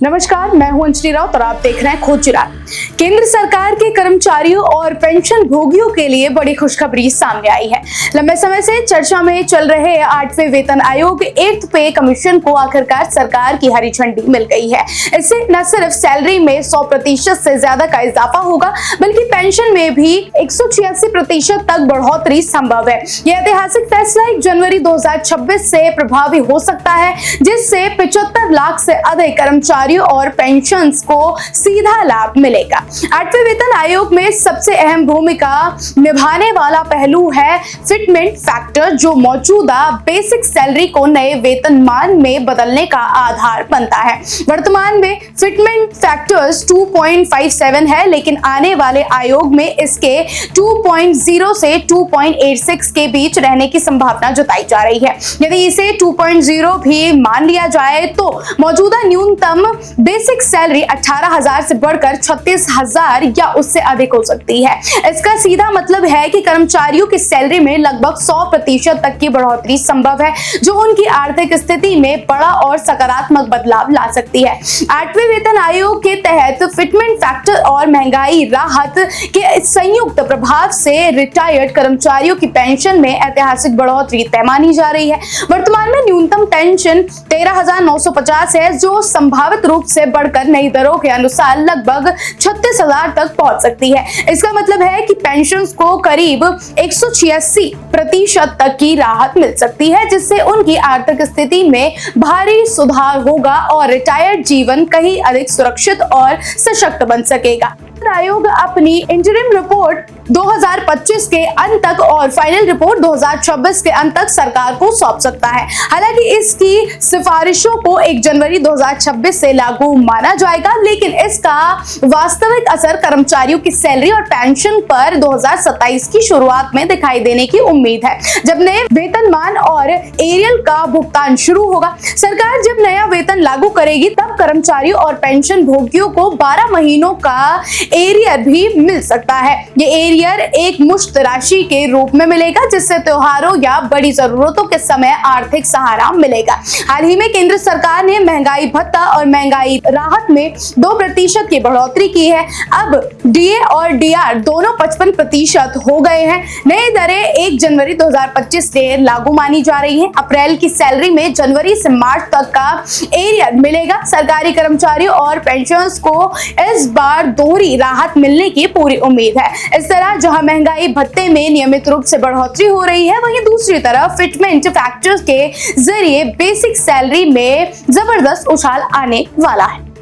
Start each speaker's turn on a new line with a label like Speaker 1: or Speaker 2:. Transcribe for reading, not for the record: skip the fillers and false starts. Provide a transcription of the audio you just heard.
Speaker 1: नमस्कार, मैं हूं अंजलि राउत और आप देख रहे हैं खोज चिराग। केंद्र सरकार के कर्मचारियों और पेंशन भोगियों के लिए बड़ी खुशखबरी सामने आई है। लंबे समय से चर्चा में चल रहे 8वें वेतन आयोग 8th पे कमीशन को आखिरकार सरकार की हरी झंडी मिल गई है। इससे न सिर्फ सैलरी में 100% से ज्यादा का इजाफा होगा, बल्कि पेंशन में भी 186% तक बढ़ोतरी संभव है। यह ऐतिहासिक फैसला 1 जनवरी 2026 से प्रभावी हो सकता है, जिससे 75 लाख से अधिक कर्मचारियों और पेंशन्स को सीधा लाभ मिलेगा। 8वें वेतन आयोग में सबसे अहम भूमिका निभाने वाला पहलू है फिटमेंट फैक्टर, जो मौजूदा बेसिक सैलरी को नए वेतनमान में बदलने का आधार बनता है। वर्तमान में फिटमेंट फैक्टर्स 2.57 है, लेकिन आने वाले आयोग में इसके 2.0 से 2.86 के बीच रहने की संभावना जताई जा रही है। यदि इसे 2.0 भी मान लिया जाए तो मौजूदा न्यूनतम बेसिक सैलरी 18,000 से बढ़कर 36,000 या उससे अधिक हो सकती है। इसका सीधा मतलब है कि कर्मचारियों की सैलरी में लगभग 100% तक की बढ़ोतरी संभव है, जो उनकी आर्थिक स्थिति में बड़ा और सकारात्मक बदलाव ला सकती है। 8वें वेतन आयोग के तहत फिटमेंट फैक्टर और महंगाई राहत के संयुक्त प्रभाव से रिटायर्ड कर्मचारियों की पेंशन में ऐतिहासिक बढ़ोतरी तय मानी जा रही है। वर्तमान में न्यूनतम पेंशन 13,950 है, जो संभावित रूप से बढ़कर नई दरों के अनुसार लगभग 36,000 तक पहुंच सकती है। इसका मतलब है कि पेंशन को करीब 186% तक की राहत मिल सकती है, जिससे उनकी आर्थिक स्थिति में भारी सुधार होगा और रिटायर्ड जीवन कहीं अधिक सुरक्षित और सशक्त बन सकेगा। आयोग अपनी इंटरिम रिपोर्ट 2025 के अंत तक और फाइनल रिपोर्ट 2026 के अंत तक सरकार को सौंप सकता है। हालांकि इसकी सिफारिशों को 1 जनवरी 2026 से लागू माना जाएगा, लेकिन इसका वास्तविक असर कर्मचारियों की सैलरी और पेंशन पर 2027 की शुरुआत में दिखाई देने की उम्मीद है, जब नए वेतनमान और एरियल का भुगतान शुरू होगा। सरकार जब नया वेतन लागू करेगी, तब कर्मचारियों और पेंशन भोगियों को 12 महीनों का एरियर भी मिल सकता है। ये एरियर एक मुश्त राशि के रूप में मिलेगा, जिससे त्योहारों या बड़ी जरूरतों के समय आर्थिक सहारा मिलेगा। हाल ही में केंद्र सरकार ने महंगाई भत्ता और महंगाई राहत में 2% की बढ़ोतरी की है। अब डीए और डीआर दोनों 55% हो गए हैं। नई दरें 1 जनवरी 2025 से लागू मानी जा रही हैं। अप्रैल की सैलरी में जनवरी से मार्च तक का एरियर मिलेगा। सरकारी कर्मचारियों और पेंशनर्स को इस बार दोहरी राहत मिलने की पूरी उम्मीद है। इस तरह जहां महंगाई भत्ते में नियमित रूप से बढ़ोतरी हो रही है, वहीं दूसरी तरफ फिटमेंट फैक्टर्स के जरिए बेसिक सैलरी में जबरदस्त उछाल आने वाला है।